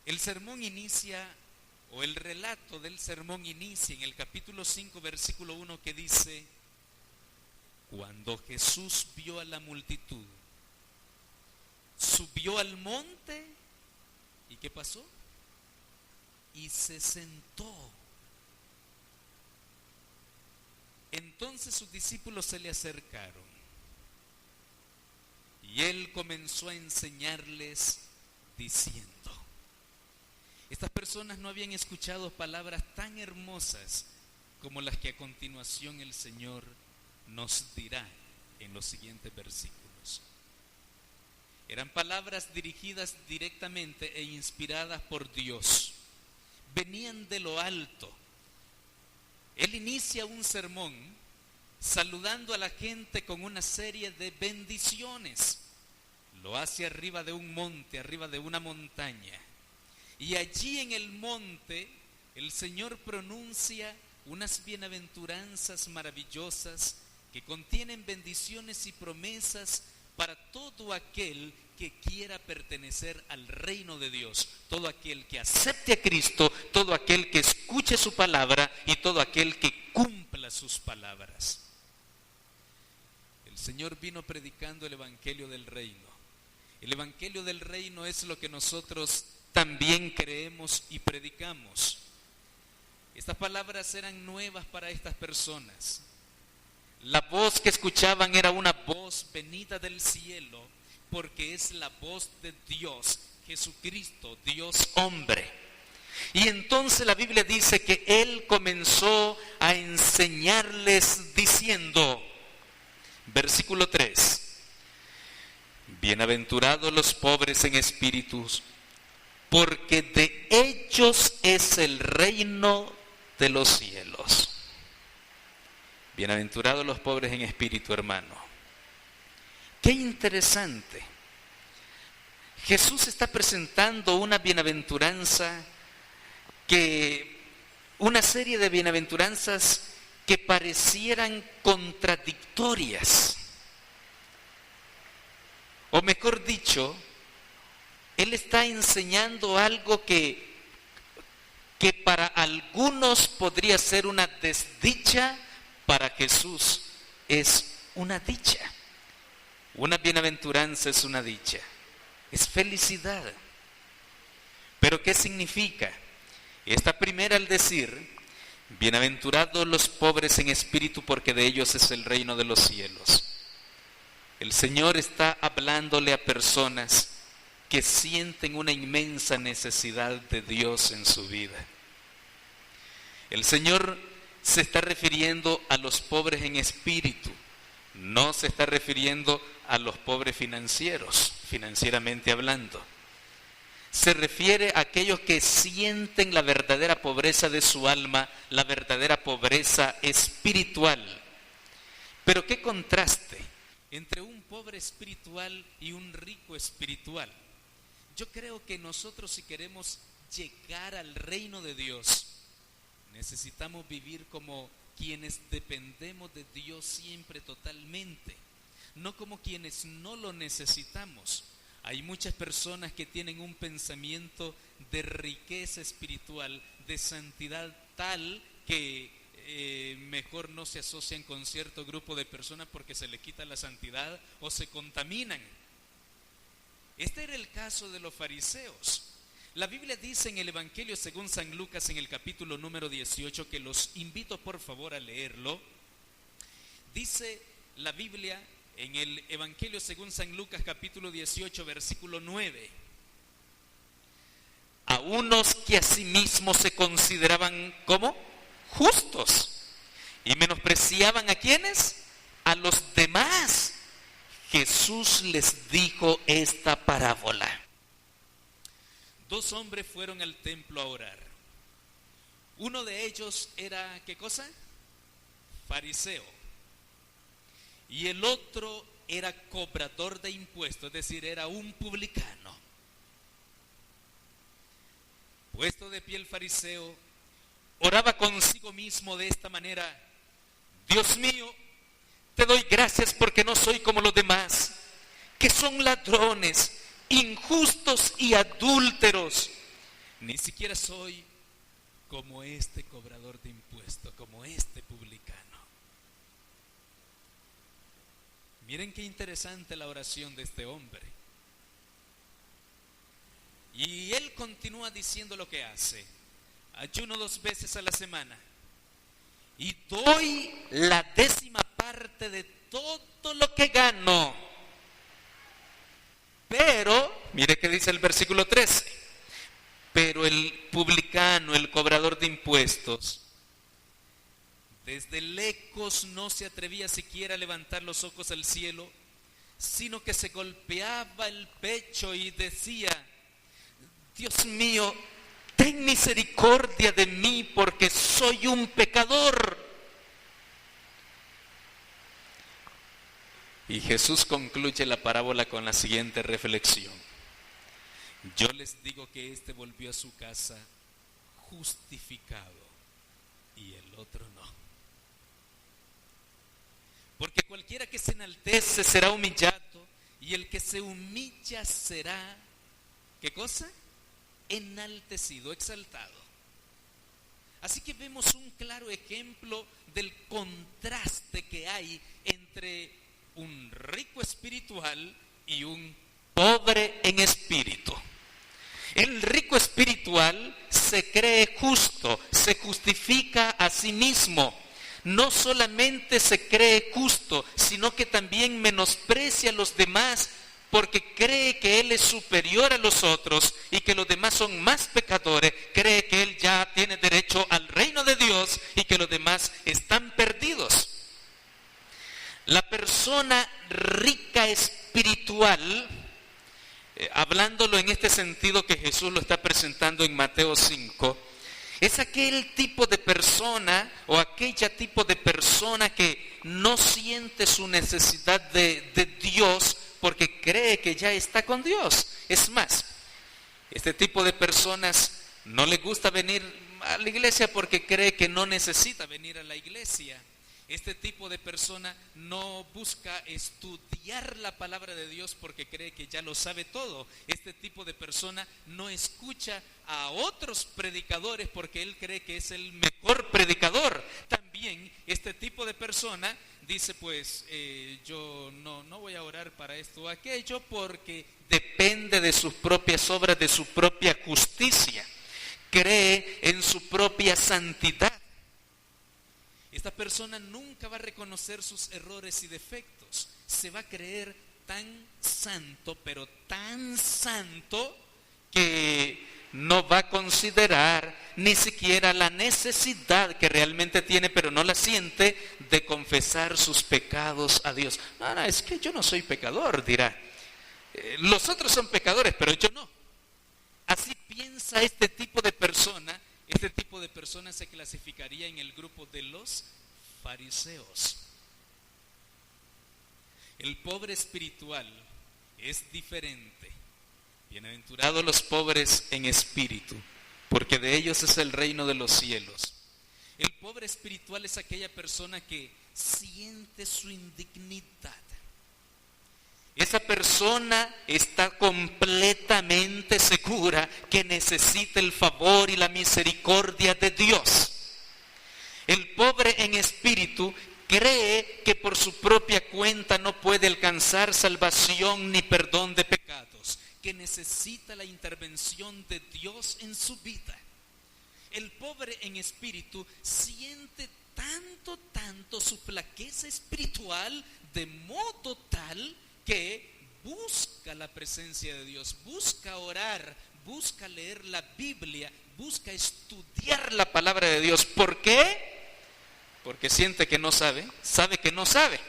El sermón inicia, o el relato del sermón inicia en el capítulo 5, versículo 1, que dice: cuando Jesús vio a la multitud, subió al monte, ¿y qué pasó? Y se sentó. Entonces sus discípulos se le acercaron y él comenzó a enseñarles diciendo. Estas personas no habían escuchado palabras tan hermosas como las que a continuación el Señor nos dirá en los siguientes versículos. Eran palabras dirigidas directamente e inspiradas por Dios. Venían de lo alto. Él inicia un sermón saludando a la gente con una serie de bendiciones. Lo hace arriba de un monte, arriba de una montaña. Y allí en el monte el Señor pronuncia unas bienaventuranzas maravillosas que contienen bendiciones y promesas para todo aquel que quiera pertenecer al reino de Dios, todo aquel que acepte a Cristo, todo aquel que escuche su palabra y todo aquel que cumpla sus palabras. El Señor vino predicando el evangelio del reino. El evangelio del reino es lo que nosotros también creemos y predicamos. Estas palabras eran nuevas para estas personas. La voz que escuchaban era una voz venida del cielo, porque es la voz de Dios, Jesucristo, Dios hombre. Y entonces la Biblia dice que Él comenzó a enseñarles diciendo, versículo 3, bienaventurados los pobres en espíritus, porque de ellos es el reino de los cielos. Bienaventurados los pobres en espíritu, hermano. Qué interesante. Jesús está presentando una bienaventuranza una serie de bienaventuranzas que parecieran contradictorias. O mejor dicho, Él está enseñando algo que para algunos podría ser una desdicha, para Jesús es una dicha. Una bienaventuranza es una dicha, es felicidad. ¿Pero qué significa? Esta primera, al decir, bienaventurados los pobres en espíritu, porque de ellos es el reino de los cielos. El Señor está hablándole a personas que sienten una inmensa necesidad de Dios en su vida. El Señor se está refiriendo a los pobres en espíritu, no se está refiriendo a los pobres financieros, financieramente hablando. Se refiere a aquellos que sienten la verdadera pobreza de su alma, la verdadera pobreza espiritual. Pero qué contraste entre un pobre espiritual y un rico espiritual. Yo creo que nosotros, si queremos llegar al reino de Dios, necesitamos vivir como quienes dependemos de Dios siempre totalmente, no como quienes no lo necesitamos. Hay muchas personas que tienen un pensamiento de riqueza espiritual, de santidad tal que mejor no se asocian con cierto grupo de personas porque se les quita la santidad o se contaminan. Este era el caso de los fariseos. La Biblia dice en el Evangelio según San Lucas, en el capítulo número 18, que los invito por favor a leerlo. Dice la Biblia en el Evangelio según San Lucas, capítulo 18, versículo 9. A unos que asimismo se consideraban como justos y menospreciaban ¿a quiénes? A los demás. Jesús les dijo esta parábola. Dos hombres fueron al templo a orar. Uno de ellos era, ¿qué cosa? Fariseo. Y el otro era cobrador de impuestos, es decir, era un publicano. Puesto de pie el fariseo, oraba consigo mismo de esta manera: Dios mío, te doy gracias porque no soy como los demás, que son ladrones, injustos y adúlteros. Ni siquiera soy como este cobrador de impuestos, como este publicano. Miren qué interesante la oración de este hombre. Y él continúa diciendo lo que hace. Ayuno 2 veces a la semana y doy la 10ª parte de todo lo que gano. Pero, mire que dice el versículo 13, pero el publicano, el cobrador de impuestos, desde lejos no se atrevía siquiera a levantar los ojos al cielo, sino que se golpeaba el pecho y decía: Dios mío, ten misericordia de mí porque soy un pecador. Y Jesús concluye la parábola con la siguiente reflexión: yo les digo que éste volvió a su casa justificado y el otro no. Porque cualquiera que se enaltece será humillado, y el que se humilla será, ¿qué cosa? Enaltecido, exaltado. Así que vemos un claro ejemplo del contraste que hay entre un rico espiritual y un pobre en espíritu. El rico espiritual se cree justo, se justifica a sí mismo. No solamente se cree justo, sino que también menosprecia a los demás porque cree que él es superior a los otros y que los demás son más pecadores. Cree que él ya tiene derecho al reino de Dios y que los demás están perdidos. La persona rica espiritual, hablándolo en este sentido que Jesús lo está presentando en Mateo 5, es aquel tipo de persona o aquella tipo de persona que no siente su necesidad de Dios porque cree que ya está con Dios. Es más, este tipo de personas no le gusta venir a la iglesia porque cree que no necesita venir a la iglesia. Este tipo de persona no busca estudiar la palabra de Dios porque cree que ya lo sabe todo. Este tipo de persona no escucha a otros predicadores porque él cree que es el mejor predicador. También este tipo de persona dice, pues yo no voy a orar para esto o aquello porque depende de sus propias obras, de su propia justicia. Cree en su propia santidad. Esta persona nunca va a reconocer sus errores y defectos. Se va a creer tan santo, pero tan santo, que no va a considerar ni siquiera la necesidad que realmente tiene, pero no la siente, de confesar sus pecados a Dios. No, es que yo no soy pecador, dirá. Los otros son pecadores, pero yo no. Así piensa este tipo de persona. Este tipo de personas se clasificaría en el grupo de los fariseos. El pobre espiritual es diferente. Bienaventurados los pobres en espíritu, porque de ellos es el reino de los cielos. El pobre espiritual es aquella persona que siente su indignidad. Esa persona está completamente segura que necesita el favor y la misericordia de Dios. El pobre en espíritu cree que por su propia cuenta no puede alcanzar salvación ni perdón de pecados, que necesita la intervención de Dios en su vida. El pobre en espíritu siente tanto su flaqueza espiritual de modo tal que busca la presencia de Dios, busca orar, busca leer la Biblia, busca estudiar la palabra de Dios. ¿Por qué? Porque siente que no sabe, sabe que no sabe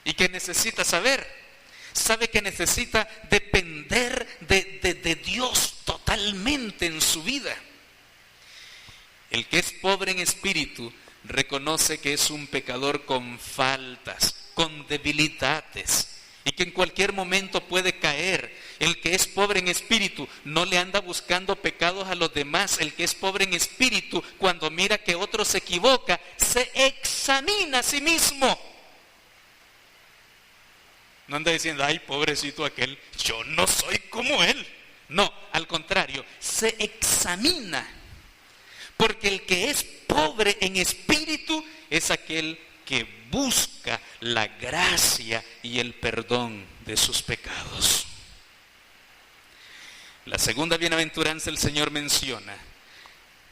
y que necesita saber, sabe que necesita depender de Dios totalmente en su vida. El que es pobre en espíritu reconoce que es un pecador con faltas, con debilidades, y que en cualquier momento puede caer. El que es pobre en espíritu no le anda buscando pecados a los demás. El que es pobre en espíritu, cuando mira que otro se equivoca, se examina a sí mismo. No anda diciendo, ay, pobrecito aquel, yo no soy como él. No, al contrario, se examina. Porque el que es pobre en espíritu es aquel que busca la gracia y el perdón de sus pecados. La segunda bienaventuranza el Señor menciona.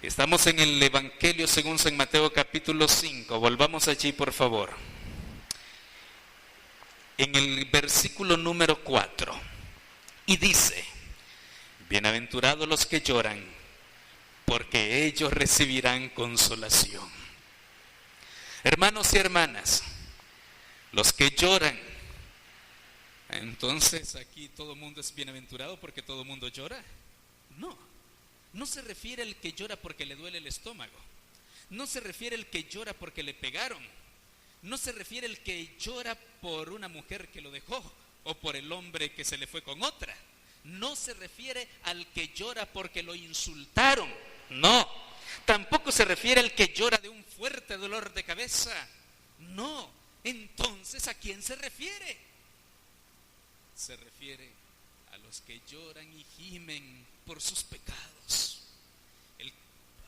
Estamos en el Evangelio según San Mateo capítulo 5. Volvamos allí, por favor. En el versículo número 4. Y dice: bienaventurados los que lloran, porque ellos recibirán consolación. Hermanos y hermanas, los que lloran, entonces aquí todo el mundo es bienaventurado porque todo el mundo llora. No se refiere al que llora porque le duele el estómago. No se refiere al que llora porque le pegaron. No se refiere al que llora por una mujer que lo dejó o por el hombre que se le fue con otra. No se refiere al que llora porque lo insultaron. No. Tampoco se refiere al que llora de un fuerte dolor de cabeza. No. Entonces, ¿a quién se refiere? Se refiere a los que lloran y gimen por sus pecados.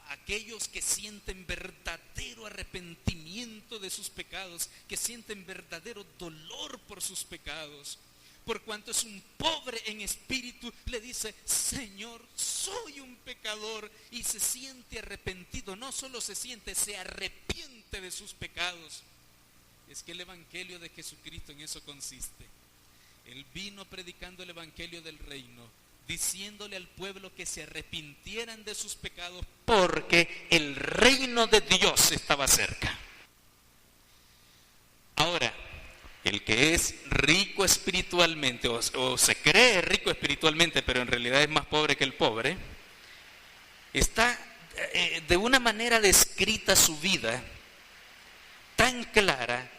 Aquellos que sienten verdadero arrepentimiento de sus pecados, que sienten verdadero dolor por sus pecados. Por cuanto es un pobre en espíritu, le dice: Señor, soy un pecador, y se siente arrepentido. No solo se siente, se arrepiente de sus pecados. Es que el evangelio de Jesucristo en eso consiste. Él vino predicando el evangelio del reino, diciéndole al pueblo que se arrepintieran de sus pecados, porque el reino de Dios estaba cerca. Ahora, el que es rico espiritualmente, o se cree rico espiritualmente, pero en realidad es más pobre que el pobre, está de una manera descrita su vida tan clara,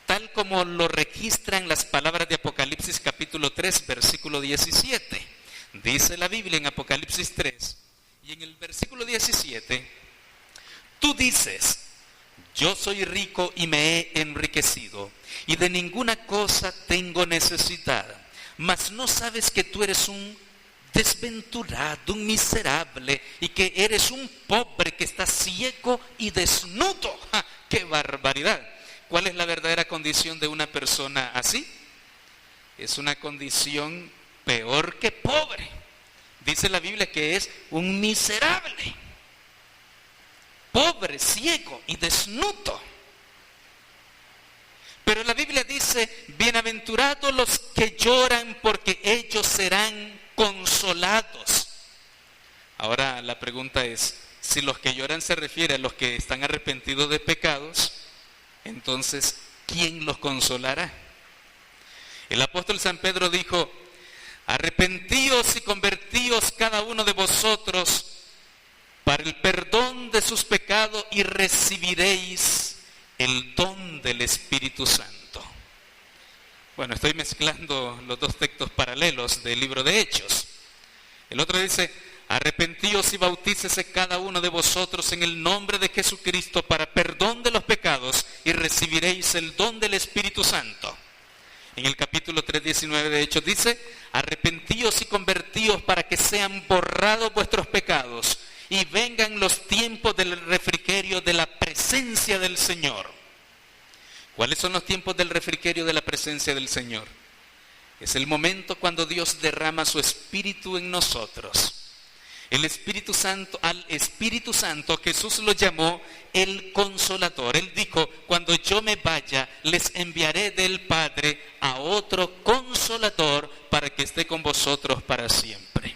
tal como lo registran las palabras de Apocalipsis capítulo 3, versículo 17. Dice la Biblia en Apocalipsis 3, y en el versículo 17, tú dices: yo soy rico y me he enriquecido, y de ninguna cosa tengo necesidad, mas no sabes que tú eres un desventurado, un miserable, y que eres un pobre que está ciego y desnudo. ¡Ja! ¡Qué barbaridad! ¿Cuál es la verdadera condición de una persona así? Es una condición peor que pobre. Dice la Biblia que es un miserable, pobre, ciego y desnudo. Pero la Biblia dice: bienaventurados los que lloran, porque ellos serán consolados. Ahora la pregunta es, si los que lloran se refiere a los que están arrepentidos de pecados, entonces, ¿quién los consolará? El apóstol San Pedro dijo: arrepentíos y convertíos cada uno de vosotros para el perdón de sus pecados, y recibiréis el don del Espíritu Santo. Bueno, estoy mezclando los dos textos paralelos del libro de Hechos. El otro dice: arrepentíos y bautícese cada uno de vosotros en el nombre de Jesucristo para perdón de los pecados, y recibiréis el don del Espíritu Santo. En el capítulo 3:19 de Hechos dice: arrepentíos y convertíos para que sean borrados vuestros pecados y vengan los tiempos del refrigerio de la presencia del Señor. ¿Cuáles son los tiempos del refrigerio de la presencia del Señor? Es el momento cuando Dios derrama su Espíritu en nosotros. El Espíritu Santo, al Espíritu Santo Jesús lo llamó el Consolador. Él dijo: cuando yo me vaya, les enviaré del Padre a otro Consolador para que esté con vosotros para siempre.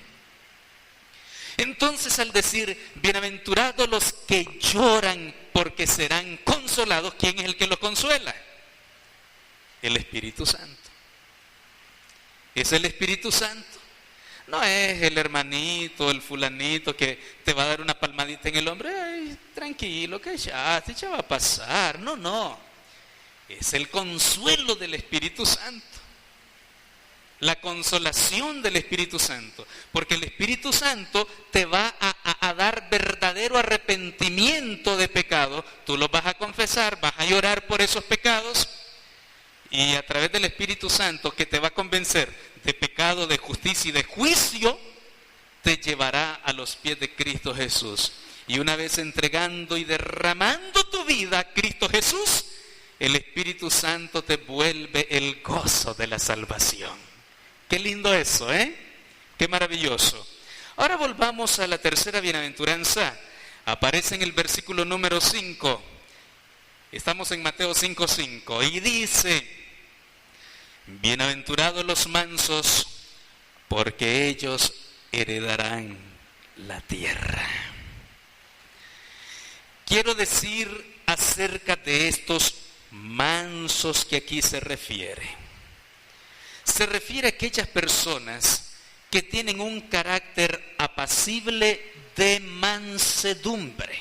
Entonces, al decir bienaventurados los que lloran porque serán consolados, ¿quién es el que los consuela? El Espíritu Santo. Es el Espíritu Santo. No es el hermanito, el fulanito que te va a dar una palmadita en el hombro. Ay, tranquilo, que ya va a pasar. No. Es el consuelo del Espíritu Santo. La consolación del Espíritu Santo. Porque el Espíritu Santo te va a dar verdadero arrepentimiento de pecado. Tú los vas a confesar, vas a llorar por esos pecados. Y a través del Espíritu Santo, que te va a convencer de pecado, de justicia y de juicio, te llevará a los pies de Cristo Jesús. Y una vez entregando y derramando tu vida a Cristo Jesús, el Espíritu Santo te vuelve el gozo de la salvación. Qué lindo eso, ¿eh? Qué maravilloso. Ahora volvamos a la tercera bienaventuranza. Aparece en el versículo número 5. Estamos en Mateo 5:5 y dice: bienaventurados los mansos, porque ellos heredarán la tierra. Quiero decir acerca de estos mansos que aquí se refiere. Se refiere a aquellas personas que tienen un carácter apacible de mansedumbre.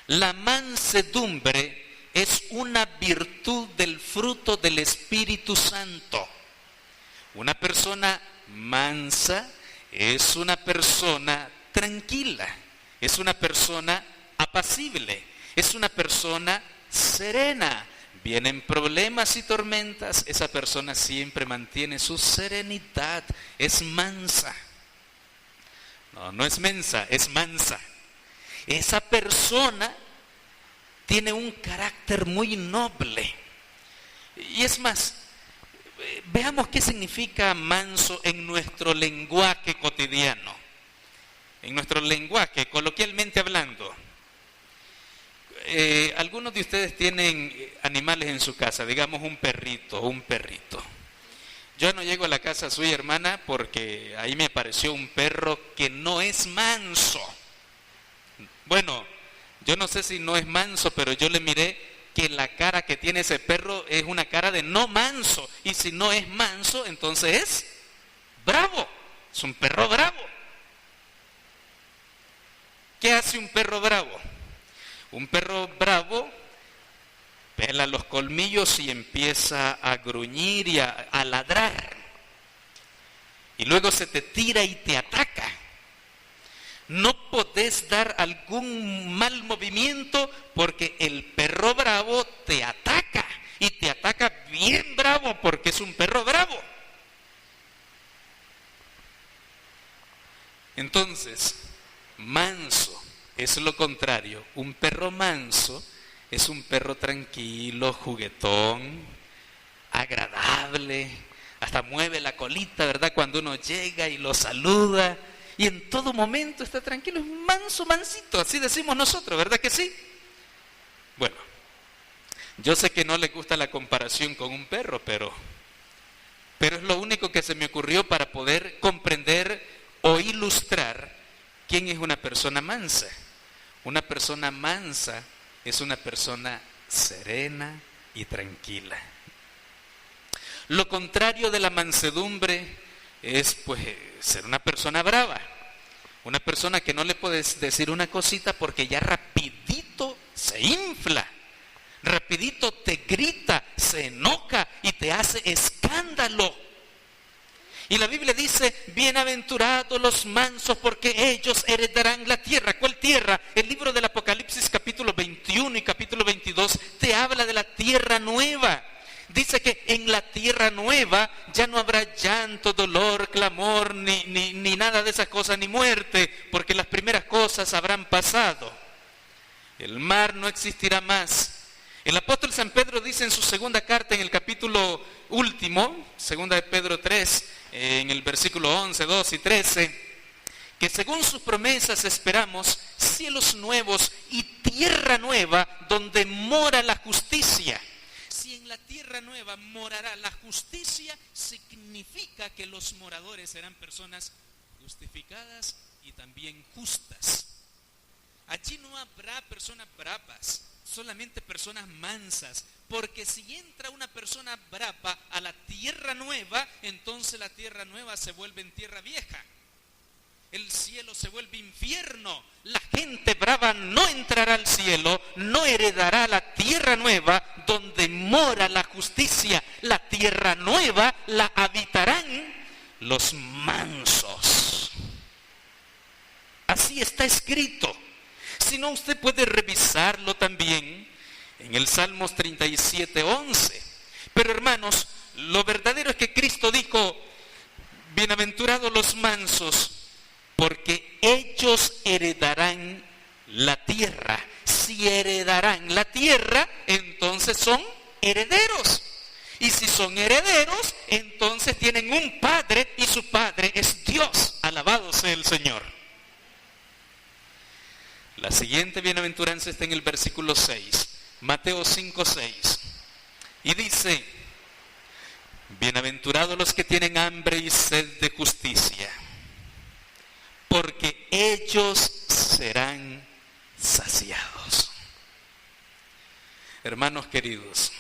La mansedumbre es una virtud del fruto del Espíritu Santo. Una persona mansa es una persona tranquila, es una persona apacible, es una persona serena. Vienen problemas y tormentas, esa persona siempre mantiene su serenidad, es mansa. No es mensa, es mansa. Esa persona tiene un carácter muy noble. Y es más, veamos qué significa manso en nuestro lenguaje cotidiano. En nuestro lenguaje, coloquialmente hablando. Algunos de ustedes tienen animales en su casa, digamos un perrito. Yo no llego a la casa suya, hermana, porque ahí me apareció un perro que no es manso. Bueno, yo no sé si no es manso, pero yo le miré que la cara que tiene ese perro es una cara de no manso. Y si no es manso, entonces es bravo. Es un perro bravo. ¿Qué hace un perro bravo? Un perro bravo pela los colmillos y empieza a gruñir y a ladrar. Y luego se te tira y te ataca. No podés dar algún mal movimiento porque el perro bravo te ataca. Y te ataca bien bravo porque es un perro bravo. Entonces, manso es lo contrario. Un perro manso es un perro tranquilo, juguetón, agradable, hasta mueve la colita, ¿verdad? Cuando uno llega y lo saluda, y en todo momento está tranquilo, es manso, mansito, así decimos nosotros, ¿verdad que sí? Bueno, yo sé que no le gusta la comparación con un perro, pero es lo único que se me ocurrió para poder comprender o ilustrar quién es una persona mansa. Una persona mansa es una persona serena y tranquila. Lo contrario de la mansedumbre es pues ser una persona brava. Una persona que no le puedes decir una cosita porque ya rapidito se infla. Rapidito te grita, se enoja y te hace escándalo. Y la Biblia dice, bienaventurados los mansos porque ellos heredarán la tierra. ¿Cuál tierra? El libro del Apocalipsis capítulo 21 y capítulo 22 te habla de la tierra nueva. Dice que en la tierra nueva ya no habrá llanto, dolor, clamor, ni nada de esas cosas, ni muerte, porque las primeras cosas habrán pasado. El mar no existirá más. El apóstol San Pedro dice en su segunda carta, en el capítulo último, segunda de Pedro 3, en el versículo 11, 12 y 13, que según sus promesas esperamos cielos nuevos y tierra nueva donde mora la justicia. Si en la tierra nueva morará la justicia, significa que los moradores serán personas justificadas y también justas. Allí no habrá personas bravas, solamente personas mansas, porque si entra una persona brava a la tierra nueva, entonces la tierra nueva se vuelve en tierra vieja. El cielo se vuelve infierno. La gente brava no entrará al cielo, no heredará la tierra nueva donde mora la justicia. La tierra nueva la habitarán los mansos. Así está escrito. Si no, usted puede revisarlo también en el Salmos 37:11. Pero hermanos, lo verdadero es que Cristo dijo, bienaventurados los mansos, porque ellos heredarán la tierra. Si heredarán la tierra, entonces son herederos. Y si son herederos, entonces tienen un padre y su padre es Dios. Alabado sea el Señor. La siguiente bienaventuranza está en el versículo 6, Mateo 5:6. Y dice: bienaventurados los que tienen hambre y sed de justicia, porque ellos serán saciados. Hermanos queridos,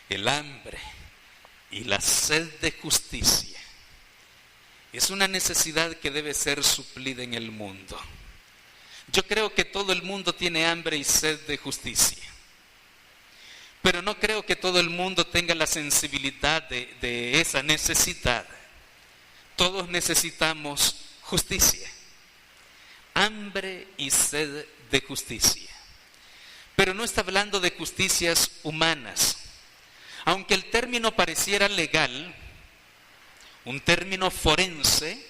el hambre y la sed de justicia es una necesidad que debe ser suplida en el mundo. Yo creo que todo el mundo tiene hambre y sed de justicia, pero no creo que todo el mundo tenga la sensibilidad de esa necesidad. Todos necesitamos justicia, hambre y sed de justicia. Pero no está hablando de justicias humanas. Aunque el término pareciera legal, un término forense,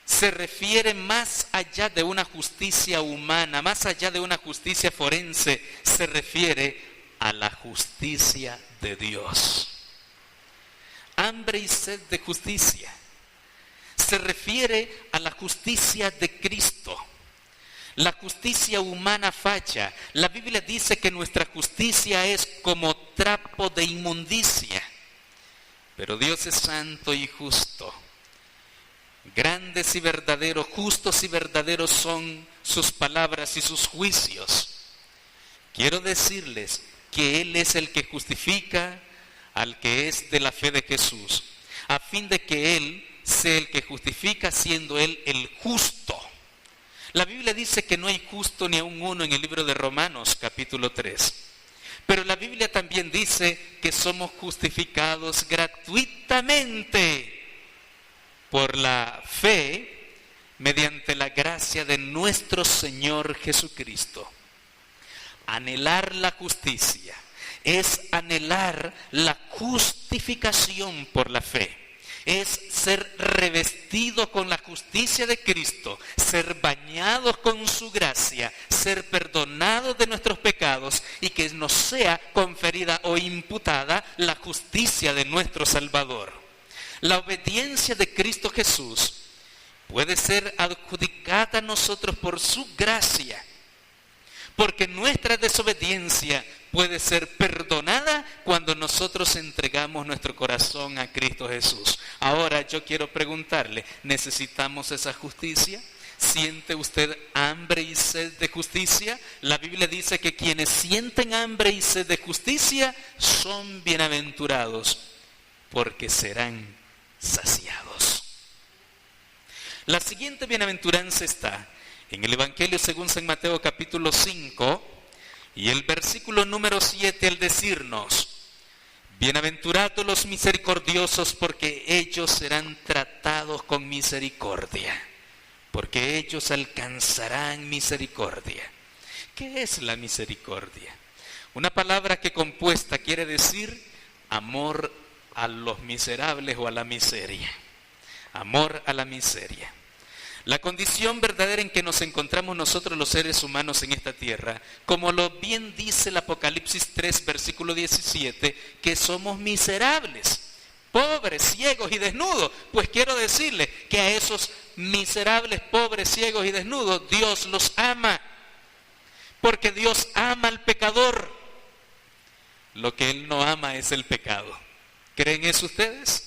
se refiere más allá de una justicia humana, más allá de una justicia forense, se refiere a la justicia de Dios. Hambre y sed de justicia se refiere a la justicia de Cristo. La justicia humana falla. La Biblia dice que nuestra justicia es como trapo de inmundicia. Pero Dios es santo y justo. Grandes y verdaderos, justos y verdaderos son sus palabras y sus juicios. Quiero decirles que Él es el que justifica al que es de la fe de Jesús, a fin de que Él sea el que justifica, siendo Él el justo. La Biblia dice que no hay justo ni aun uno en el libro de Romanos, capítulo 3. Pero la Biblia también dice que somos justificados gratuitamente por la fe mediante la gracia de nuestro Señor Jesucristo. Anhelar la justicia es anhelar la justificación por la fe. Es ser revestido con la justicia de Cristo, ser bañados con su gracia, ser perdonados de nuestros pecados y que nos sea conferida o imputada la justicia de nuestro Salvador. La obediencia de Cristo Jesús puede ser adjudicada a nosotros por su gracia, porque nuestra desobediencia puede ser perdonada cuando nosotros entregamos nuestro corazón a Cristo Jesús. Ahora yo quiero preguntarle, ¿necesitamos esa justicia? ¿Siente usted hambre y sed de justicia? La Biblia dice que quienes sienten hambre y sed de justicia son bienaventurados, porque serán saciados. La siguiente bienaventuranza está en el Evangelio según San Mateo capítulo 5 y el versículo número 7 al decirnos: bienaventurados los misericordiosos, porque ellos serán tratados con misericordia, porque ellos alcanzarán misericordia. ¿Qué es la misericordia? Una palabra que compuesta quiere decir amor a los miserables o a la miseria. Amor a la miseria. La condición verdadera en que nos encontramos nosotros los seres humanos en esta tierra, como lo bien dice el Apocalipsis 3, versículo 17, que somos miserables, pobres, ciegos y desnudos. Pues quiero decirle que a esos miserables, pobres, ciegos y desnudos, Dios los ama, porque Dios ama al pecador. Lo que Él no ama es el pecado. ¿Creen eso ustedes?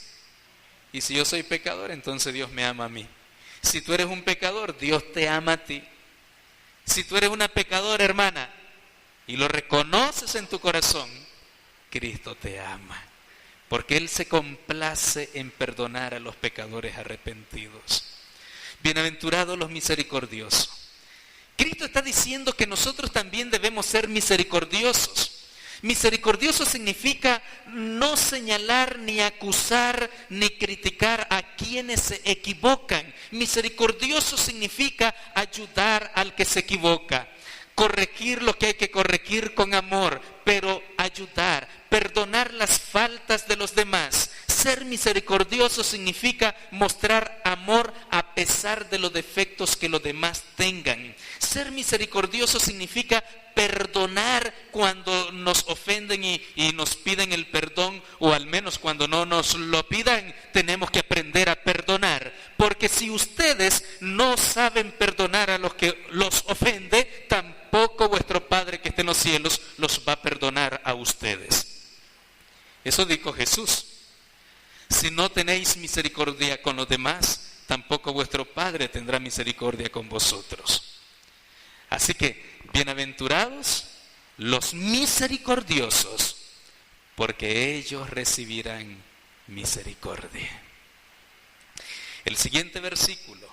Y si yo soy pecador, entonces Dios me ama a mí. Si tú eres un pecador, Dios te ama a ti. Si tú eres una pecadora, hermana, y lo reconoces en tu corazón, Cristo te ama, porque Él se complace en perdonar a los pecadores arrepentidos. Bienaventurados los misericordiosos. Cristo está diciendo que nosotros también debemos ser misericordiosos. Misericordioso significa no señalar, ni acusar, ni criticar a quienes se equivocan. Misericordioso significa ayudar al que se equivoca, corregir lo que hay que corregir con amor, pero ayudar, perdonar las faltas de los demás. Ser misericordioso significa mostrar amor a pesar de los defectos que los demás tengan. Ser misericordioso significa perdonar cuando nos ofenden y nos piden el perdón, o al menos cuando no nos lo pidan, tenemos que aprender a perdonar. Porque si ustedes no saben perdonar a los que los ofende, tampoco vuestro Padre que está en los cielos los va a perdonar a ustedes. Eso dijo Jesús. Si no tenéis misericordia con los demás, tampoco vuestro Padre tendrá misericordia con vosotros. Así que, bienaventurados los misericordiosos, porque ellos recibirán misericordia. El siguiente versículo,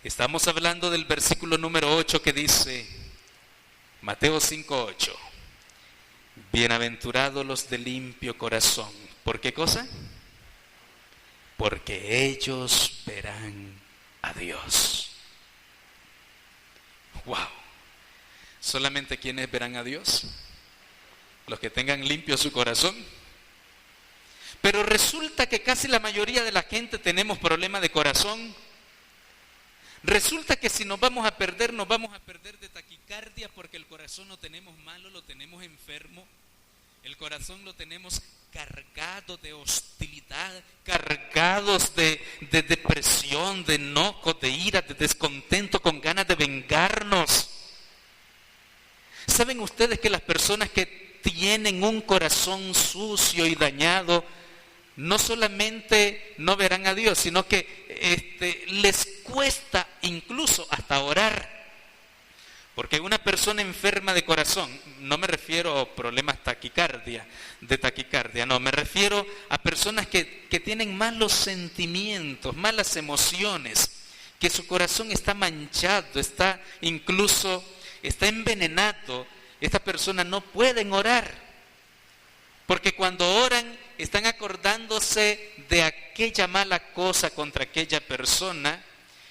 estamos hablando del versículo número 8 que dice, Mateo 5:8, bienaventurados los de limpio corazón. ¿Por qué cosa? Porque ellos verán a Dios. ¡Wow! ¿Solamente quienes verán a Dios? ¿Los que tengan limpio su corazón? Pero resulta que casi la mayoría de la gente tenemos problemas de corazón. Resulta que si nos vamos a perder de taquicardia, porque el corazón lo tenemos malo, lo tenemos enfermo. El corazón lo tenemos cargado de hostilidad, cargados de depresión, de enojo, de ira, de descontento, con ganas de vengarnos. ¿Saben ustedes que las personas que tienen un corazón sucio y dañado, no solamente no verán a Dios, sino que les cuesta incluso hasta orar? Porque una persona enferma de corazón, no me refiero a problemas de taquicardia, no, me refiero a personas que tienen malos sentimientos, malas emociones, que su corazón está manchado, está envenenado. Estas personas no pueden orar, porque cuando oran están acordándose de aquella mala cosa contra aquella persona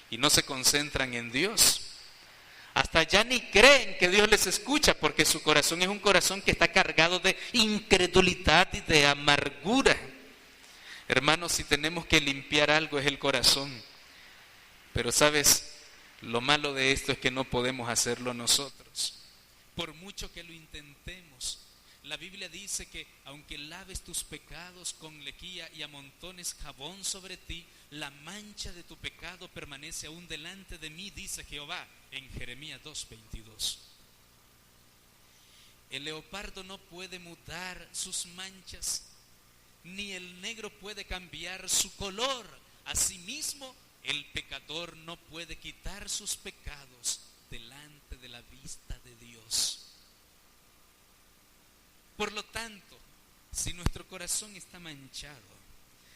y no se concentran en Dios. Hasta ya ni creen que Dios les escucha, porque su corazón es un corazón que está cargado de incredulidad y de amargura. Hermanos, si tenemos que limpiar algo es el corazón. Pero ¿sabes? Lo malo de esto es que no podemos hacerlo nosotros. Por mucho que lo intentemos, la Biblia dice que aunque laves tus pecados con lejía y amontones jabón sobre ti, la mancha de tu pecado permanece aún delante de mí, dice Jehová en Jeremías 2:22. El leopardo no puede mudar sus manchas, ni el negro puede cambiar su color. Asimismo, el pecador no puede quitar sus pecados delante de la vista de Dios. Por lo tanto, si nuestro corazón está manchado,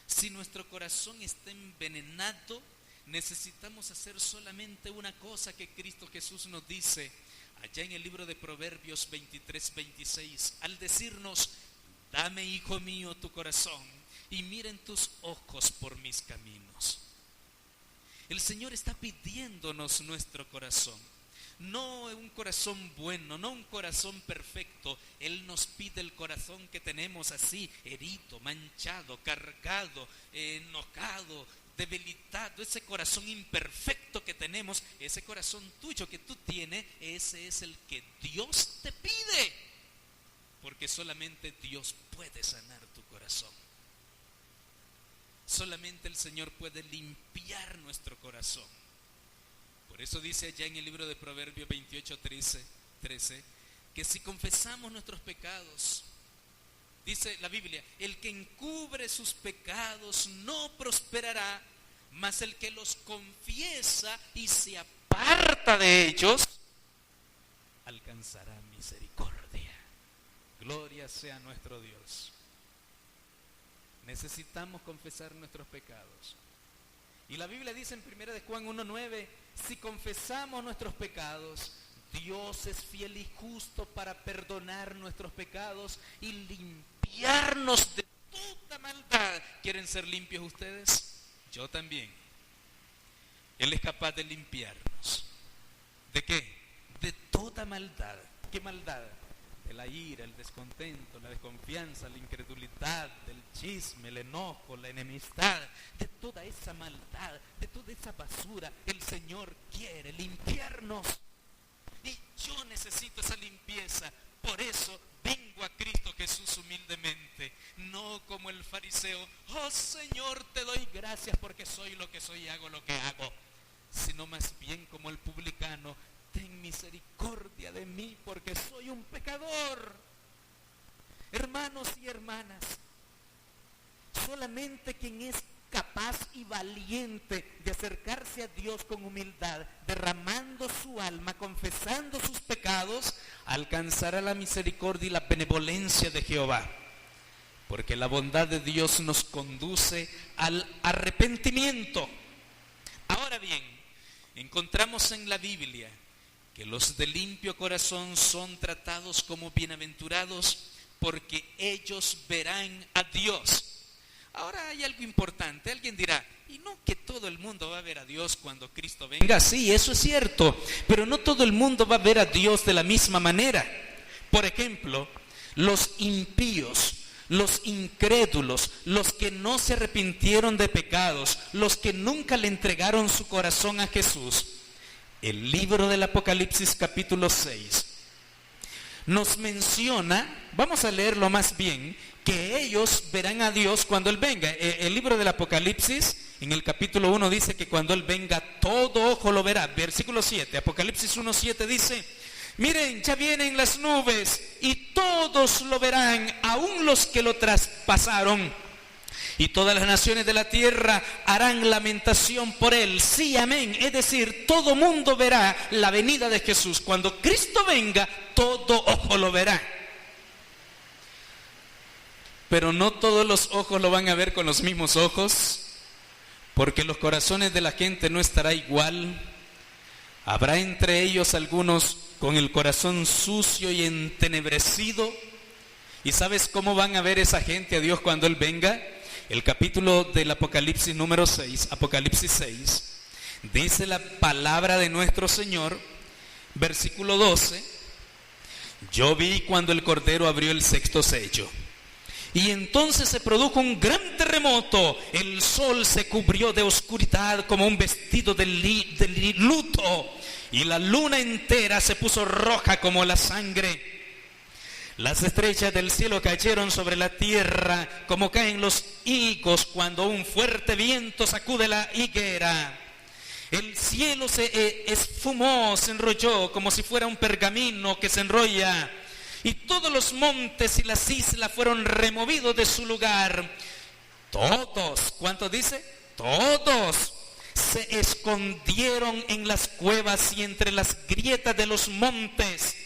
si nuestro corazón está envenenado, necesitamos hacer solamente una cosa que Cristo Jesús nos dice allá en el libro de Proverbios 23:26, al decirnos: dame, hijo mío, tu corazón y miren tus ojos por mis caminos. El Señor está pidiéndonos nuestro corazón. No un corazón bueno, no un corazón perfecto. Él nos pide el corazón que tenemos así, herido, manchado, cargado, enojado, debilitado. Ese corazón imperfecto que tenemos, ese corazón tuyo que tú tienes, ese es el que Dios te pide. Porque solamente Dios puede sanar tu corazón. Solamente el Señor puede limpiar nuestro corazón. Por eso dice allá en el libro de Proverbios 28:13, que si confesamos nuestros pecados, dice la Biblia, el que encubre sus pecados no prosperará, mas el que los confiesa y se aparta de ellos, alcanzará misericordia. Gloria sea nuestro Dios. Necesitamos confesar nuestros pecados. Y la Biblia dice en 1 de Juan 1:9, si confesamos nuestros pecados, Dios es fiel y justo para perdonar nuestros pecados y limpiarnos de toda maldad. ¿Quieren ser limpios ustedes? Yo también. Él es capaz de limpiarnos. ¿De qué? De toda maldad. ¿Qué maldad? la ira, el descontento, la desconfianza, la incredulidad, el chisme, el enojo, la enemistad, de toda esa maldad, de toda esa basura, el Señor quiere limpiarnos. Y yo necesito esa limpieza. Por eso vengo a Cristo Jesús humildemente, no como el fariseo: oh Señor, te doy gracias porque soy lo que soy y hago lo que hago, sino más bien como el publicano: ten misericordia de mí porque soy un pecador. Hermanos y hermanas, solamente quien es capaz y valiente de acercarse a Dios con humildad, derramando su alma, confesando sus pecados, alcanzará la misericordia y la benevolencia de Jehová. Porque la bondad de Dios nos conduce al arrepentimiento. Ahora bien, encontramos en la Biblia que los de limpio corazón son tratados como bienaventurados porque ellos verán a Dios. Ahora hay algo importante. Alguien dirá: ¿y no que todo el mundo va a ver a Dios cuando Cristo venga? Sí, eso es cierto, pero no todo el mundo va a ver a Dios de la misma manera. Por ejemplo, los impíos, los incrédulos, los que no se arrepintieron de pecados, los que nunca le entregaron su corazón a Jesús. El libro del Apocalipsis capítulo 6 nos menciona, vamos a leerlo más bien, que ellos verán a Dios cuando Él venga. El libro del Apocalipsis, en el capítulo 1 dice que cuando Él venga todo ojo lo verá. Versículo 7, Apocalipsis 1:7 dice: miren, ya vienen las nubes y todos lo verán, aun los que lo traspasaron. Y todas las naciones de la tierra harán lamentación por Él. Sí, amén. Es decir, todo mundo verá la venida de Jesús. Cuando Cristo venga, todo ojo lo verá. Pero no todos los ojos lo van a ver con los mismos ojos, porque los corazones de la gente no estará igual. Habrá entre ellos algunos con el corazón sucio y entenebrecido. ¿Y sabes cómo van a ver esa gente a Dios cuando Él venga? El capítulo del Apocalipsis número 6, Apocalipsis 6, dice la palabra de nuestro Señor, versículo 12: yo vi cuando el Cordero abrió el sexto sello, y entonces se produjo un gran terremoto. El sol se cubrió de oscuridad como un vestido de luto, y la luna entera se puso roja como la sangre. Las estrellas del cielo cayeron sobre la tierra como caen los higos cuando un fuerte viento sacude la higuera. El cielo se esfumó, se enrolló como si fuera un pergamino que se enrolla. Y todos los montes y las islas fueron removidos de su lugar. Todos, ¿cuánto dice? Todos se escondieron en las cuevas y entre las grietas de los montes.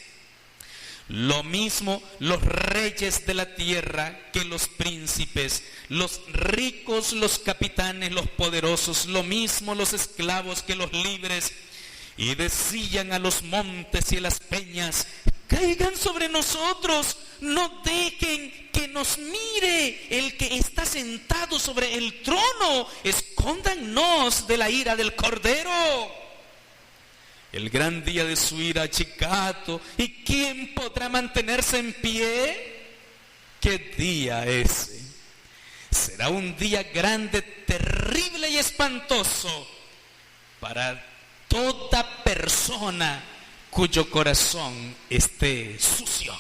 Lo mismo los reyes de la tierra que los príncipes, los ricos, los capitanes, los poderosos, lo mismo los esclavos que los libres. Y decían a los montes y a las peñas: caigan sobre nosotros, no dejen que nos mire el que está sentado sobre el trono, escóndanos de la ira del Cordero. El gran día de su ira ha llegado, ¿y quién podrá mantenerse en pie? ¿Qué día ese? Será un día grande, terrible y espantoso para toda persona cuyo corazón esté sucio.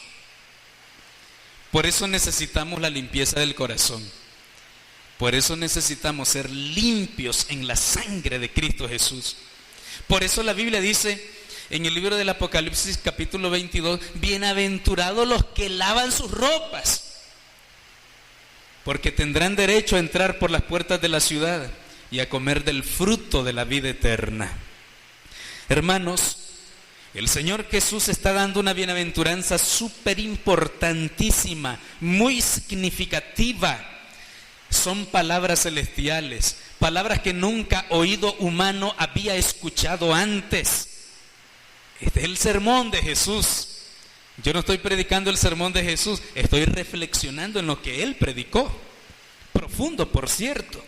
Por eso necesitamos la limpieza del corazón. Por eso necesitamos ser limpios en la sangre de Cristo Jesús. Por eso la Biblia dice en el libro del Apocalipsis capítulo 22: bienaventurados los que lavan sus ropas, porque tendrán derecho a entrar por las puertas de la ciudad y a comer del fruto de la vida eterna. Hermanos, el Señor Jesús está dando una bienaventuranza súper importantísima, muy significativa. Son palabras celestiales, palabras que nunca oído humano había escuchado antes. Este es el sermón de Jesús. Yo no estoy predicando el sermón de Jesús, estoy reflexionando en lo que Él predicó. Profundo, por cierto.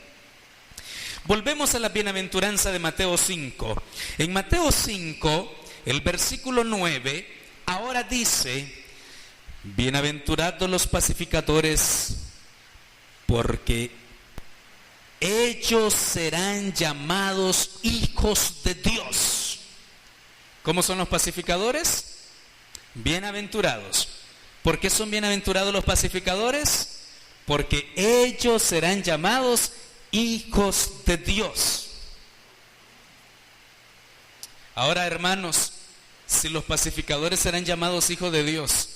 Volvemos a la bienaventuranza de Mateo 5. En Mateo 5, el versículo 9, ahora dice: Bienaventurados los pacificadores, porque ellos serán llamados hijos de Dios. ¿Cómo son los pacificadores? Bienaventurados. ¿Por qué son bienaventurados los pacificadores? Porque ellos serán llamados hijos de Dios. Ahora, hermanos, si los pacificadores serán llamados hijos de Dios,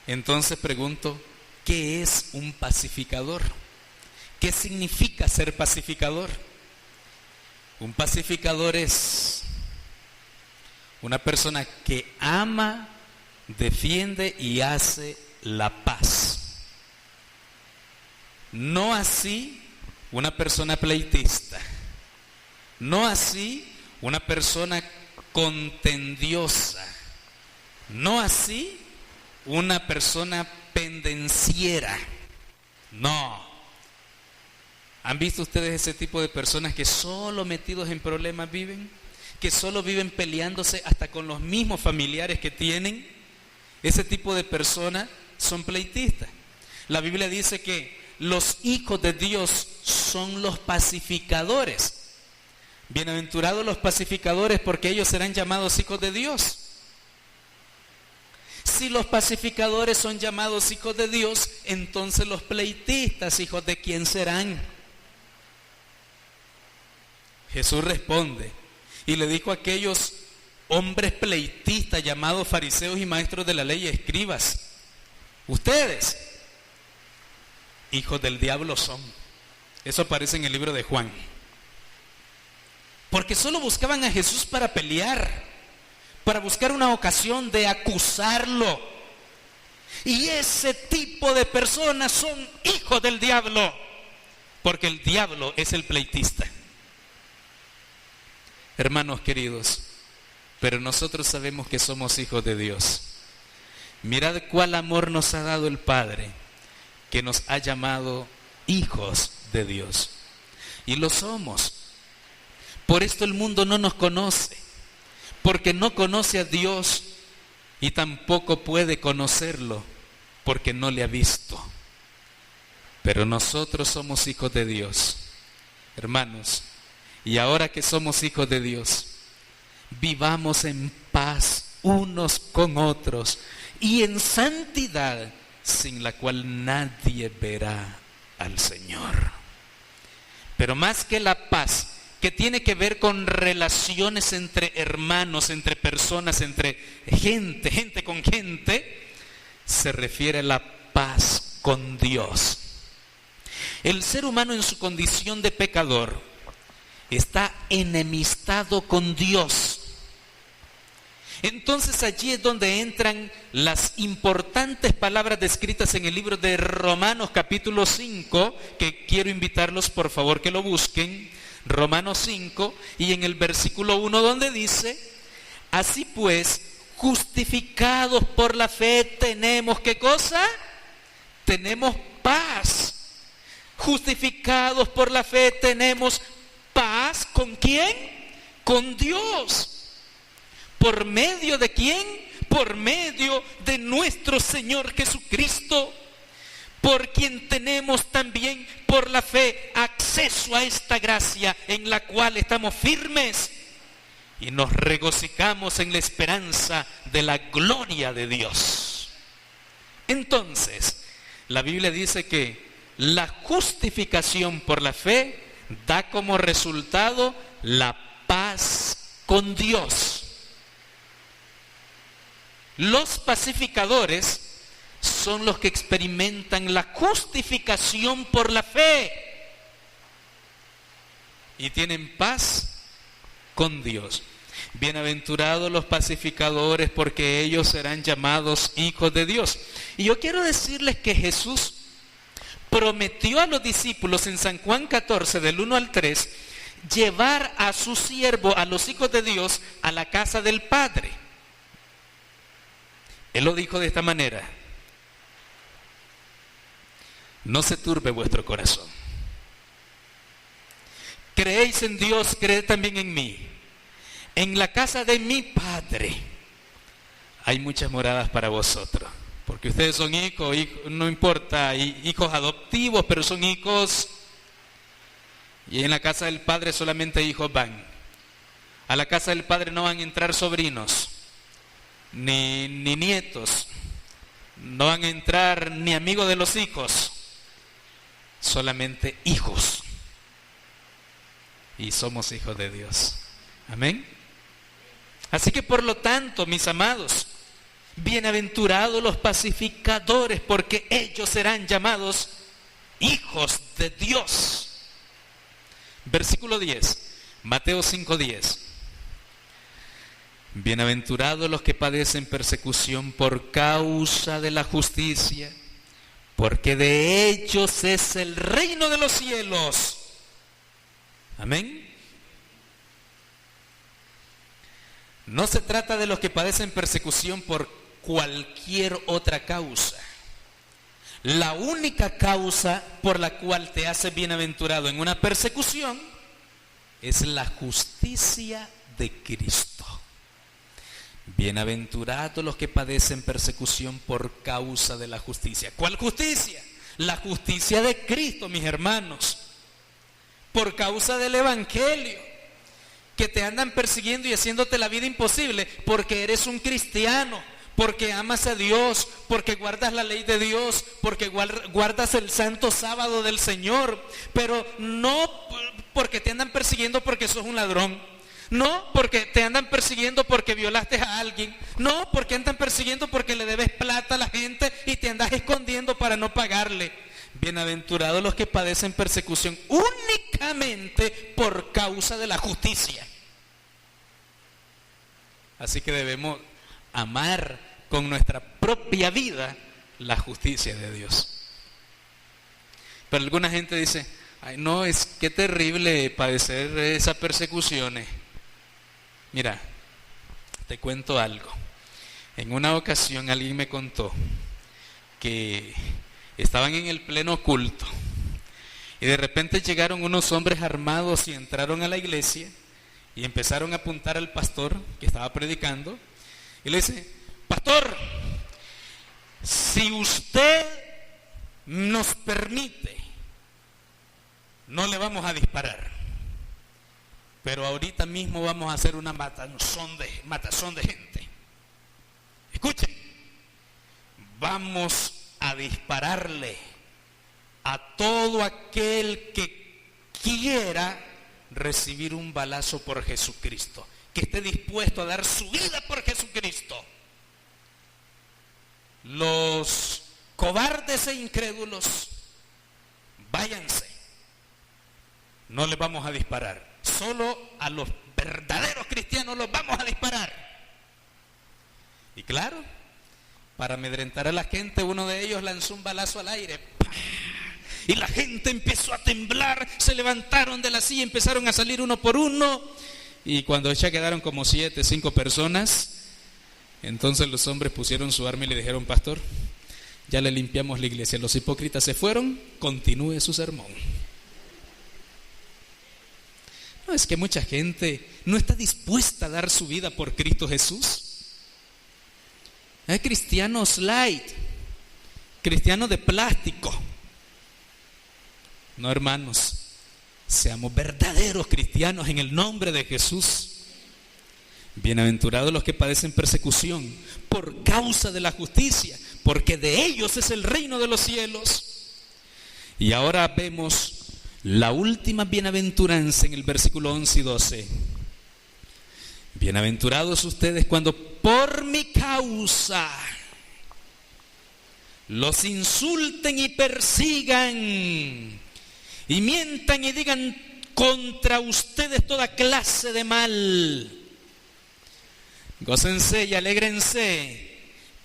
entonces pregunto, ¿qué es un pacificador? ¿Qué significa ser pacificador? Un pacificador es una persona que ama, defiende y hace la paz. No así una persona pleitista. No así una persona contendiosa. No así una persona pendenciera. No. ¿Han visto ustedes ese tipo de personas que solo metidos en problemas viven? Que solo viven peleándose hasta con los mismos familiares que tienen. Ese tipo de personas son pleitistas. La Biblia dice que los hijos de Dios son los pacificadores. Bienaventurados los pacificadores, porque ellos serán llamados hijos de Dios. Si los pacificadores son llamados hijos de Dios, entonces los pleitistas, ¿hijos de quién serán? Jesús responde y le dijo a aquellos hombres pleitistas llamados fariseos y maestros de la ley y escribas: ustedes, hijos del diablo son. Eso aparece en el libro de Juan. Porque solo buscaban a Jesús para pelear, para buscar una ocasión de acusarlo. Y ese tipo de personas son hijos del diablo, porque el diablo es el pleitista. Hermanos queridos, pero nosotros sabemos que somos hijos de Dios. Mirad cuál amor nos ha dado el Padre, que nos ha llamado hijos de Dios. Y lo somos. Por esto el mundo no nos conoce, porque no conoce a Dios y tampoco puede conocerlo, porque no le ha visto. Pero nosotros somos hijos de Dios. Hermanos, y ahora que somos hijos de Dios, vivamos en paz unos con otros y en santidad, sin la cual nadie verá al Señor. Pero más que la paz, que tiene que ver con relaciones entre hermanos, entre personas, entre gente con gente, se refiere a la paz con Dios. El ser humano en su condición de pecador está enemistado con Dios. Entonces allí es donde entran las importantes palabras descritas en el libro de Romanos capítulo 5, que quiero invitarlos por favor que lo busquen. Romanos 5 y en el versículo 1, donde dice: así pues, justificados por la fe tenemos, ¿qué cosa? Tenemos paz. Justificados por la fe tenemos paz. ¿Con quién? Con Dios. ¿Por medio de quién? Por medio de nuestro Señor Jesucristo, por quien tenemos también por la fe acceso a esta gracia en la cual estamos firmes y nos regocijamos en la esperanza de la gloria de Dios. Entonces, la Biblia dice que la justificación por la fe da como resultado la paz con Dios. Los pacificadores son los que experimentan la justificación por la fe y tienen paz con Dios. Bienaventurados los pacificadores, porque ellos serán llamados hijos de Dios. Y yo quiero decirles que Jesús prometió a los discípulos en San Juan 14, del 1 al 3, llevar a su siervo, a los hijos de Dios, a la casa del Padre. Él lo dijo de esta manera: no se turbe vuestro corazón. Creéis en Dios, creed también en mí. En la casa de mi Padre hay muchas moradas para vosotros. Porque ustedes son hijos, no importa, hijos adoptivos, pero son hijos. Y en la casa del Padre solamente hijos van. A la casa del Padre no van a entrar sobrinos, ni nietos. No van a entrar ni amigos de los hijos. Solamente hijos. Y somos hijos de Dios. Amén. Así que por lo tanto, mis amados, bienaventurados los pacificadores, porque ellos serán llamados hijos de Dios. Versículo 10, Mateo 5:10. Bienaventurados los que padecen persecución por causa de la justicia, porque de ellos es el reino de los cielos. Amén. No se trata de los que padecen persecución por cualquier otra causa. La única causa por la cual te haces bienaventurado en una persecución es la justicia de Cristo. Bienaventurados los que padecen persecución por causa de la justicia. ¿Cuál justicia? La justicia de Cristo, mis hermanos. Por causa del Evangelio, que te andan persiguiendo y haciéndote la vida imposible porque eres un cristiano, porque amas a Dios, porque guardas la ley de Dios, porque guardas el santo sábado del Señor, pero no porque te andan persiguiendo porque sos un ladrón, no porque te andan persiguiendo porque violaste a alguien, no porque andan persiguiendo porque le debes plata a la gente y te andas escondiendo para no pagarle. Bienaventurados los que padecen persecución únicamente por causa de la justicia. Así que debemos amar con nuestra propia vida la justicia de Dios. Pero alguna gente dice, ay no, es que terrible padecer esas persecuciones. Mira, te cuento algo. En una ocasión alguien me contó que estaban en el pleno culto y de repente llegaron unos hombres armados y entraron a la iglesia y empezaron a apuntar al pastor que estaba predicando y le dice, pastor, si usted nos permite, no le vamos a disparar, pero ahorita mismo vamos a hacer una matazón de gente. Escuchen, vamos a dispararle a todo aquel que quiera recibir un balazo por Jesucristo, que esté dispuesto a dar su vida por Jesucristo. Los cobardes e incrédulos, váyanse, no les vamos a disparar, solo a los verdaderos cristianos los vamos a disparar. Y claro, para amedrentar a la gente, uno de ellos lanzó un balazo al aire. Y la gente empezó a temblar, se levantaron de la silla, empezaron a salir uno por uno. Y cuando ya quedaron como 5 personas, entonces los hombres pusieron su arma y le dijeron, pastor, ya le limpiamos la iglesia. Los hipócritas se fueron, continúe su sermón. No, es que mucha gente no está dispuesta a dar su vida por Cristo Jesús. Hay cristianos light, cristianos de plástico. No, hermanos, seamos verdaderos cristianos en el nombre de Jesús. Bienaventurados los que padecen persecución por causa de la justicia, porque de ellos es el reino de los cielos. Y ahora vemos la última bienaventuranza en el versículo 11 y 12. Bienaventurados ustedes cuando por mi causa los insulten y persigan y mientan y digan contra ustedes toda clase de mal. Gócense y alégrense,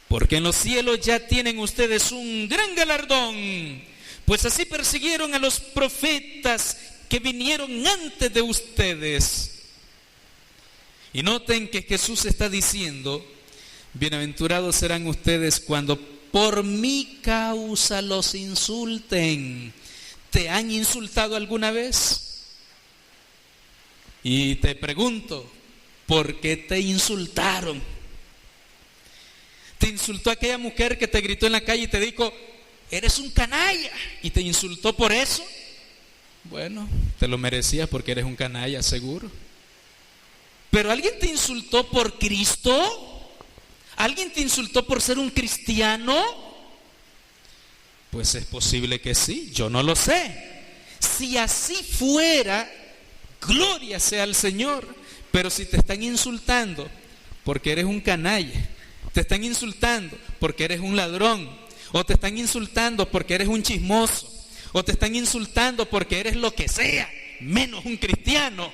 porque en los cielos ya tienen ustedes un gran galardón, pues así persiguieron a los profetas que vinieron antes de ustedes. Y noten que Jesús está diciendo, bienaventurados serán ustedes cuando por mi causa los insulten. ¿Te han insultado alguna vez? Y te pregunto, ¿por qué te insultaron? Te insultó aquella mujer que te gritó en la calle y te dijo, eres un canalla, y te insultó por eso. Bueno, te lo merecías porque eres un canalla, seguro. Pero ¿alguien te insultó por Cristo? ¿Alguien te insultó por ser un cristiano? Pues es posible que sí, yo no lo sé. Si así fuera, gloria sea al Señor. Pero si te están insultando porque eres un canalla, te están insultando porque eres un ladrón, o te están insultando porque eres un chismoso, o te están insultando porque eres lo que sea, menos un cristiano,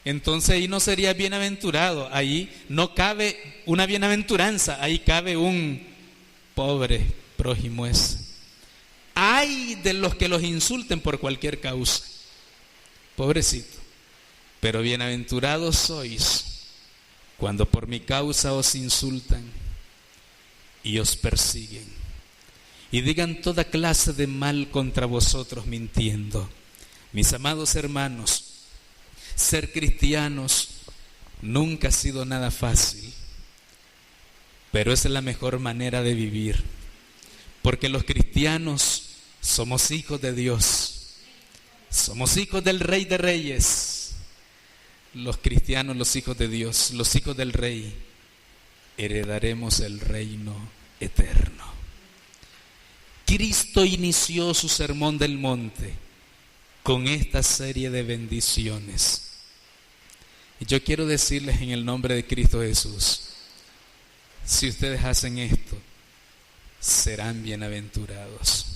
entonces ahí no serías bienaventurado. Ahí no cabe una bienaventuranza, ahí cabe un pobre prójimo ese. Ay de los que los insulten por cualquier causa, pobrecito. Pero bienaventurados sois cuando por mi causa os insultan y os persiguen y digan toda clase de mal contra vosotros mintiendo. Mis amados hermanos, ser cristianos nunca ha sido nada fácil, pero es la mejor manera de vivir, porque los cristianos somos hijos de Dios, somos hijos del Rey de Reyes. Los cristianos, los hijos de Dios, los hijos del Rey, heredaremos el reino eterno. Cristo inició su sermón del monte con esta serie de bendiciones. Y yo quiero decirles en el nombre de Cristo Jesús, si ustedes hacen esto, serán bienaventurados.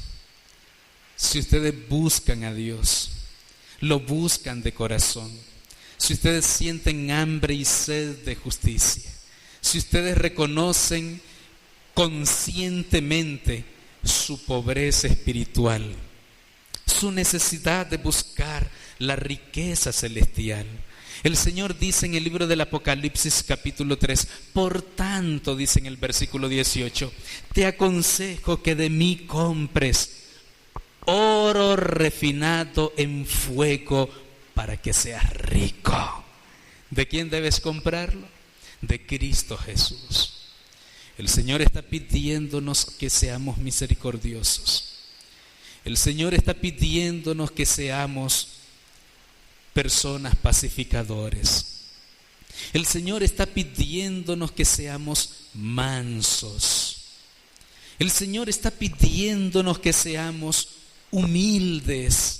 Si ustedes buscan a Dios, lo buscan de corazón, si ustedes sienten hambre y sed de justicia, si ustedes reconocen conscientemente su pobreza espiritual, su necesidad de buscar la riqueza celestial. El Señor dice en el libro del Apocalipsis capítulo 3, por tanto, dice en el versículo 18, te aconsejo que de mí compres oro refinado en fuego para que seas rico. ¿De quién debes comprarlo? De Cristo Jesús. El Señor está pidiéndonos que seamos misericordiosos. El Señor está pidiéndonos que seamos personas pacificadores. El Señor está pidiéndonos que seamos mansos. El Señor está pidiéndonos que seamos humildes.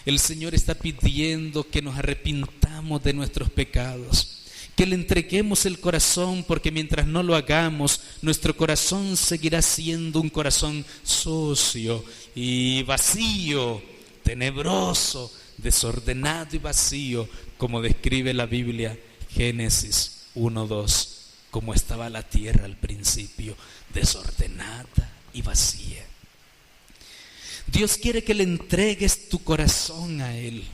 El Señor está pidiendo que nos arrepintamos de nuestros pecados, que le entreguemos el corazón, porque mientras no lo hagamos, nuestro corazón seguirá siendo un corazón sucio y vacío, tenebroso, desordenado y vacío, como describe la Biblia, Génesis 1:2, como estaba la tierra al principio, desordenada y vacía. Dios quiere que le entregues tu corazón a Él.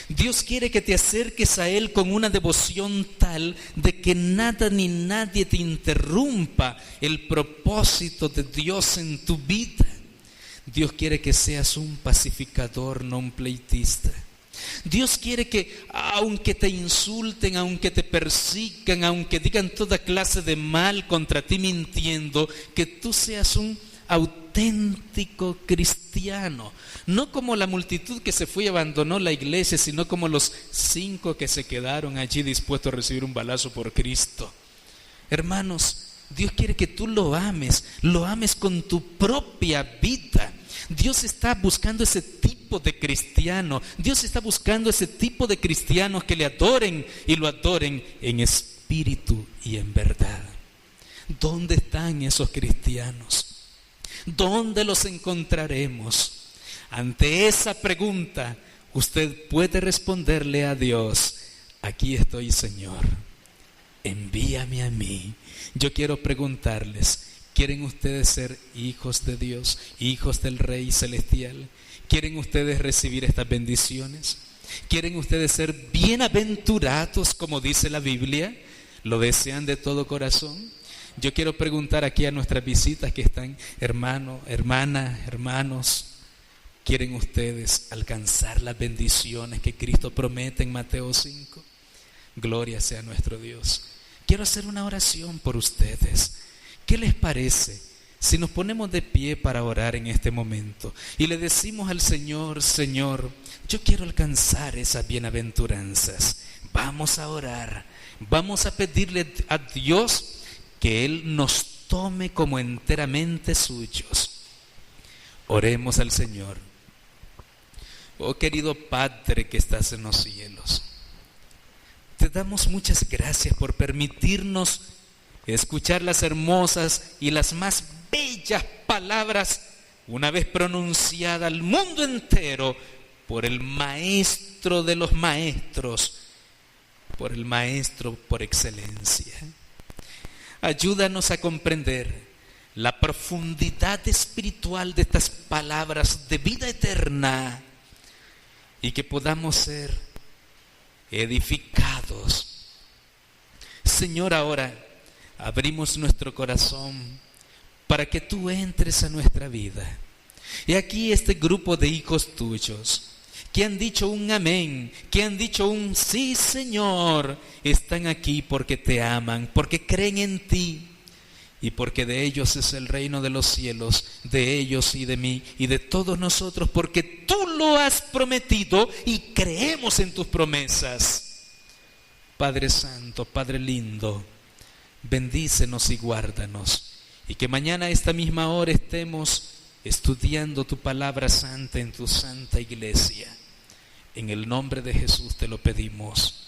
Dios quiere que te acerques a Él con una devoción tal de que nada ni nadie te interrumpa el propósito de Dios en tu vida. Dios quiere que seas un pacificador, no un pleitista. Dios quiere que aunque te insulten, aunque te persigan, aunque digan toda clase de mal contra ti mintiendo, que tú seas un auténtico cristiano, no como la multitud que se fue y abandonó la iglesia, sino como los 5 que se quedaron allí dispuestos a recibir un balazo por Cristo. Hermanos, Dios quiere que tú lo ames con tu propia vida. Dios está buscando ese tipo de cristiano. Dios está buscando ese tipo de cristianos que le adoren y lo adoren en espíritu y en verdad. ¿Dónde están esos cristianos? ¿Dónde los encontraremos? Ante esa pregunta, usted puede responderle a Dios: aquí estoy, Señor, envíame a mí. Yo quiero preguntarles: ¿quieren ustedes ser hijos de Dios, hijos del Rey Celestial? ¿Quieren ustedes recibir estas bendiciones? ¿Quieren ustedes ser bienaventurados, como dice la Biblia? ¿Lo desean de todo corazón? Yo quiero preguntar aquí a nuestras visitas que están, hermano, hermana, hermanos, ¿quieren ustedes alcanzar las bendiciones que Cristo promete en Mateo 5? Gloria sea nuestro Dios. Quiero hacer una oración por ustedes. ¿Qué les parece si nos ponemos de pie para orar en este momento y le decimos al Señor: Señor, yo quiero alcanzar esas bienaventuranzas? Vamos a orar, vamos a pedirle a Dios que Él nos tome como enteramente suyos. Oremos al Señor. Oh querido Padre que estás en los cielos, te damos muchas gracias por permitirnos escuchar las hermosas y las más bellas palabras, una vez pronunciada al mundo entero por el Maestro de los maestros, por el Maestro por excelencia. Ayúdanos a comprender la profundidad espiritual de estas palabras de vida eterna y que podamos ser edificados. Señor, ahora abrimos nuestro corazón para que tú entres a nuestra vida. Y aquí este grupo de hijos tuyos que han dicho un amén, que han dicho un sí, Señor, están aquí porque te aman, porque creen en ti y porque de ellos es el reino de los cielos, de ellos y de mí y de todos nosotros, porque tú lo has prometido y creemos en tus promesas. Padre Santo, Padre lindo, bendícenos y guárdanos, y que mañana a esta misma hora estemos estudiando tu palabra santa en tu santa iglesia. En el nombre de Jesús te lo pedimos.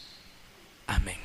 Amén.